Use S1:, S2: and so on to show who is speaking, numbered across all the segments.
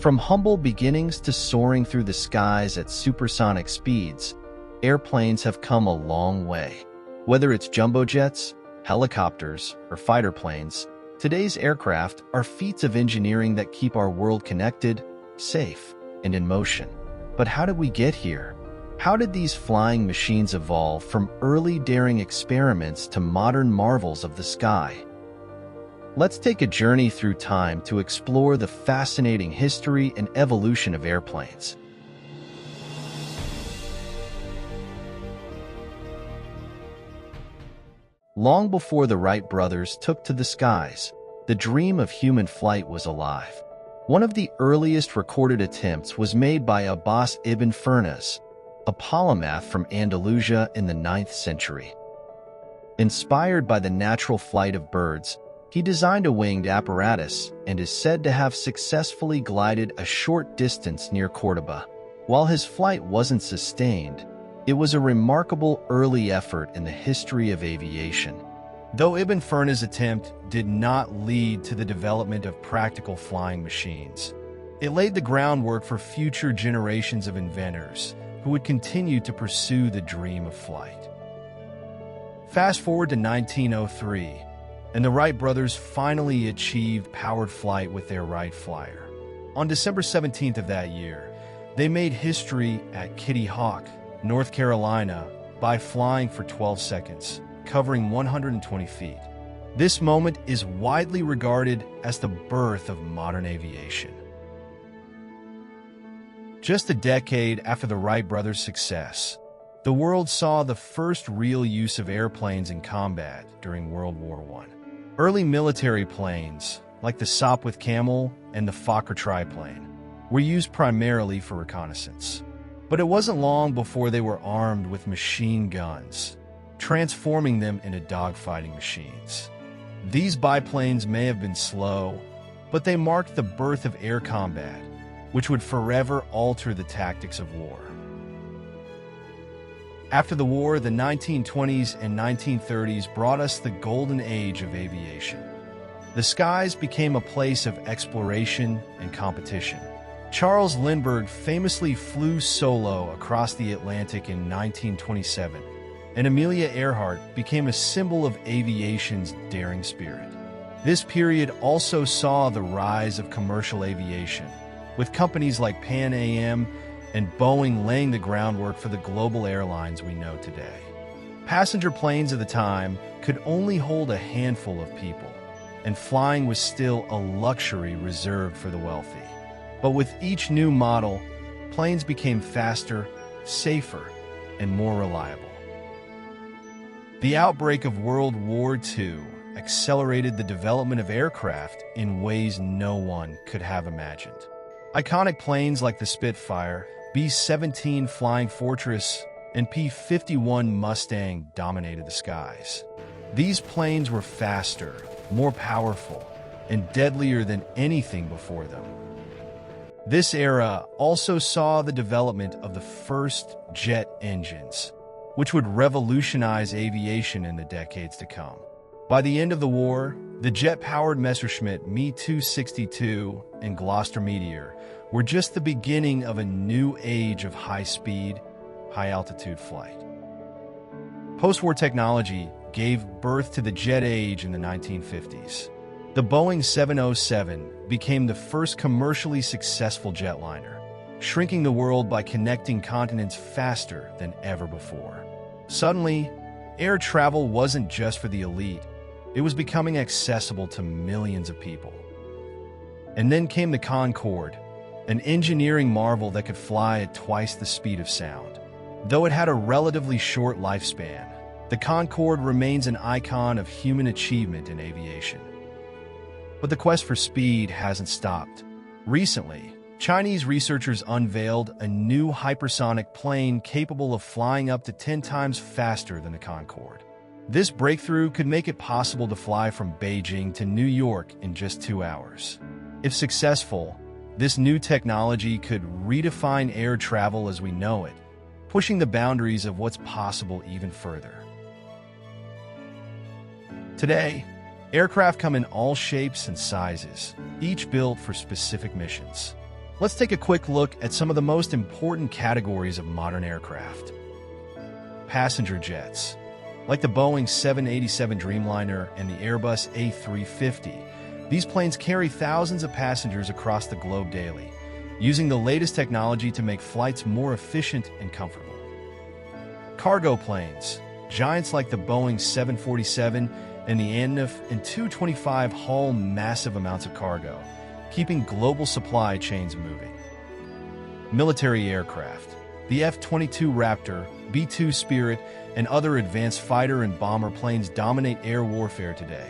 S1: From humble beginnings to soaring through the skies at supersonic speeds, airplanes have come a long way. Whether it's jumbo jets, helicopters, or fighter planes, today's aircraft are feats of engineering that keep our world connected, safe, and in motion. But how did we get here? How did these flying machines evolve from early daring experiments to modern marvels of the sky? Let's take a journey through time to explore the fascinating history and evolution of airplanes. Long before the Wright brothers took to the skies, the dream of human flight was alive. One of the earliest recorded attempts was made by Abbas Ibn Firnas, a polymath from Andalusia in the 9th century. Inspired by the natural flight of birds, he designed a winged apparatus and is said to have successfully glided a short distance near Córdoba. While his flight wasn't sustained, it was a remarkable early effort in the history of aviation. Though Ibn Firnas' attempt did not lead to the development of practical flying machines, it laid the groundwork for future generations of inventors who would continue to pursue the dream of flight. Fast forward to 1903, and the Wright brothers finally achieved powered flight with their Wright Flyer. On December 17th of that year, they made history at Kitty Hawk, North Carolina, by flying for 12 seconds, covering 120 feet. This moment is widely regarded as the birth of modern aviation. Just a decade after the Wright brothers' success, the world saw the first real use of airplanes in combat during World War I. Early military planes, like the Sopwith Camel and the Fokker triplane, were used primarily for reconnaissance. But it wasn't long before they were armed with machine guns, transforming them into dogfighting machines. These biplanes may have been slow, but they marked the birth of air combat, which would forever alter the tactics of war. After the war, the 1920s and 1930s brought us the golden age of aviation. The skies became a place of exploration and competition. Charles Lindbergh famously flew solo across the Atlantic in 1927, and Amelia Earhart became a symbol of aviation's daring spirit. This period also saw the rise of commercial aviation, with companies like Pan Am and Boeing laying the groundwork for the global airlines we know today. Passenger planes of the time could only hold a handful of people, and flying was still a luxury reserved for the wealthy. But with each new model, planes became faster, safer, and more reliable. The outbreak of World War II accelerated the development of aircraft in ways no one could have imagined. Iconic planes like the Spitfire, B-17 Flying Fortress, and P-51 Mustang dominated the skies. These planes were faster, more powerful, and deadlier than anything before them. This era also saw the development of the first jet engines, which would revolutionize aviation in the decades to come. By the end of the war, the jet-powered Messerschmitt Me-262 and Gloster Meteor were just the beginning of a new age of high-speed, high-altitude flight. Post-war technology gave birth to the jet age in the 1950s. The Boeing 707 became the first commercially successful jetliner, shrinking the world by connecting continents faster than ever before. Suddenly, air travel wasn't just for the elite, it was becoming accessible to millions of people. And then came the Concorde, an engineering marvel that could fly at twice the speed of sound. Though it had a relatively short lifespan, the Concorde remains an icon of human achievement in aviation. But the quest for speed hasn't stopped. Recently, Chinese researchers unveiled a new hypersonic plane capable of flying up to 10 times faster than the Concorde. This breakthrough could make it possible to fly from Beijing to New York in just 2 hours. If successful, this new technology could redefine air travel as we know it, pushing the boundaries of what's possible even further. Today, aircraft come in all shapes and sizes, each built for specific missions. Let's take a quick look at some of the most important categories of modern aircraft. Passenger jets. Like the Boeing 787 Dreamliner and the Airbus A350, these planes carry thousands of passengers across the globe daily, using the latest technology to make flights more efficient and comfortable. Cargo planes. Giants like the Boeing 747 and the Antonov and 225 haul massive amounts of cargo, keeping global supply chains moving. Military aircraft. The F-22 Raptor, B-2 Spirit, and other advanced fighter and bomber planes dominate air warfare today,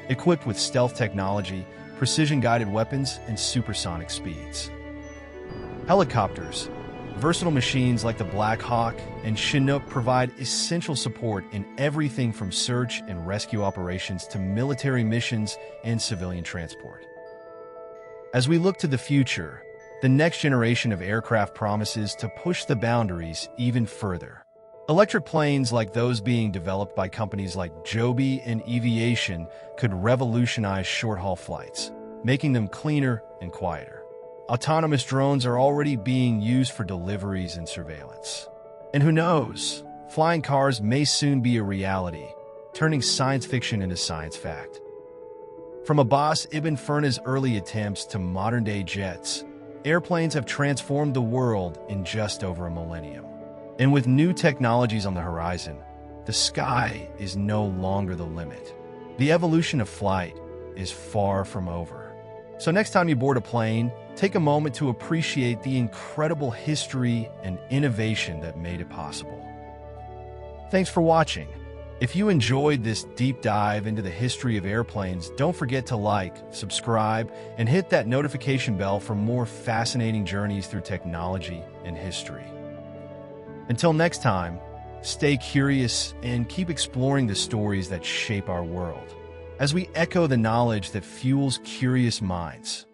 S1: equipped with stealth technology, precision-guided weapons, and supersonic speeds. Helicopters. Versatile machines like the Black Hawk and Chinook provide essential support in everything from search and rescue operations to military missions and civilian transport. As we look to the future, the next generation of aircraft promises to push the boundaries even further. Electric planes like those being developed by companies like Joby and Aviation could revolutionize short-haul flights, making them cleaner and quieter. Autonomous drones are already being used for deliveries and surveillance. And who knows, flying cars may soon be a reality, turning science fiction into science fact. From Abbas Ibn Firnas' early attempts to modern-day jets, airplanes have transformed the world in just over a millennium. And with new technologies on the horizon, the sky is no longer the limit. The evolution of flight is far from over. So next time you board a plane, take a moment to appreciate the incredible history and innovation that made it possible. Thanks for watching. If you enjoyed this deep dive into the history of airplanes, don't forget to like, subscribe, and hit that notification bell for more fascinating journeys through technology and history. Until next time, stay curious and keep exploring the stories that shape our world, as we echo the knowledge that fuels curious minds.